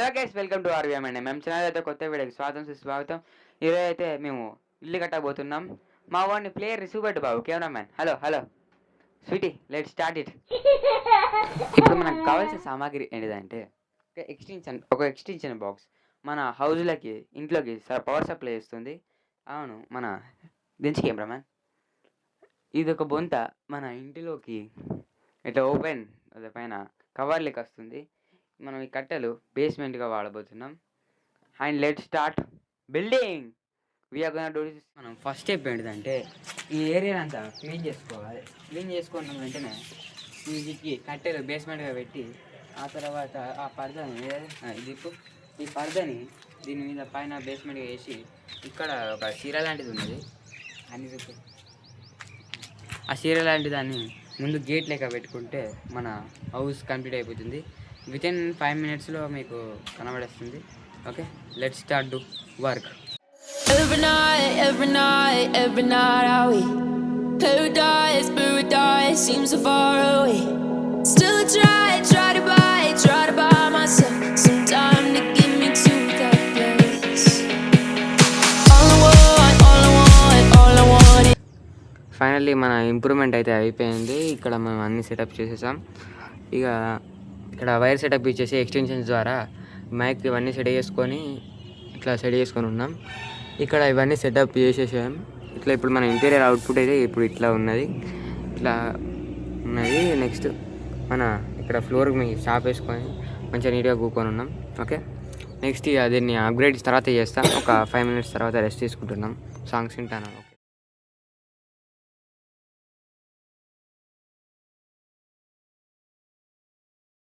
Hello guys, welcome to RVM అండి. మేము channel అయితే కొత్త వీడియోకి స్వాగతం. ఈరోజు అయితే మేము ఇల్లు కట్టబోతున్నాం. మా వాడిని ప్లేయర్ని చూపెట్టు బాబు, cameraman. Hello hello sweetie, let start it. ఇప్పుడు మనకు కావాల్సిన సామాగ్రి ఏంటిదంటే ఒక ఎక్స్టెన్షన్ బాక్స్ మన హౌస్లకి ఇంట్లోకి పవర్ సప్లై ఇస్తుంది. అవును, మన దించి కెమెరామ్యాన్. ఇది ఒక బొంత మన ఇంటిలోకి ఇట్లా ఓపెన్ పైన కవర్ లెక్క వస్తుంది. మనం ఈ కట్టెలు బేస్మెంట్గా వాడబోతున్నాం. And let start building. We are gonna do this. మనం ఫస్ట్ స్టెప్ ఏంటిదంటే ఈ ఏరియా అంతా క్లీన్ చేసుకోవాలి. క్లీన్ చేసుకున్న వెంటనే వీటికి కట్టెలు బేస్మెంట్గా పెట్టి ఆ తర్వాత ఆ పరదని ఈ పరదని దీని మీద పైన బేస్మెంట్గా వేసి ఇక్కడ ఒక చీర లాంటిది ఉన్నది అని ఆ చీర లాంటి దాన్ని ముందు గేట్ లెక్క పెట్టుకుంటే మన హౌస్ కంప్లీట్ అయిపోతుంది. వితిన్ 5 minutesలో మీకు కనబడేస్తుంది. Okay, let's start do work. Every night are we paradise seems so far away. Still I try to buy myself some time to get me to that place. All I want finally మన improvement అయితే అయిపోయింది. ఇక్కడ మేము అన్ని setup చేసేసాం. ఇక ఇక్కడ wire setup ఇచ్చేసి ఎక్స్టెన్షన్స్ ద్వారా మైక్ ఇవన్నీ సెట్ చేసుకొని ఉన్నాం. ఇక్కడ ఇవన్నీ సెటప్ చేసేసాం. ఇట్లా ఇప్పుడు మన ఇంటీరియర్ అవుట్పుట్ అయితే ఇప్పుడు ఇట్లా ఉన్నది. నెక్స్ట్ మన ఇక్కడ ఫ్లోర్ మీ షాప్ వేసుకొని మంచిగా నీట్గా కూకొని ఉన్నాం. ఓకే, నెక్స్ట్ దీన్ని అప్గ్రేడ్ తర్వాత చేస్తాం. ఒక 5 minutes తర్వాత రెస్ట్ తీసుకుంటున్నాం. సాంగ్స్ వింటాను.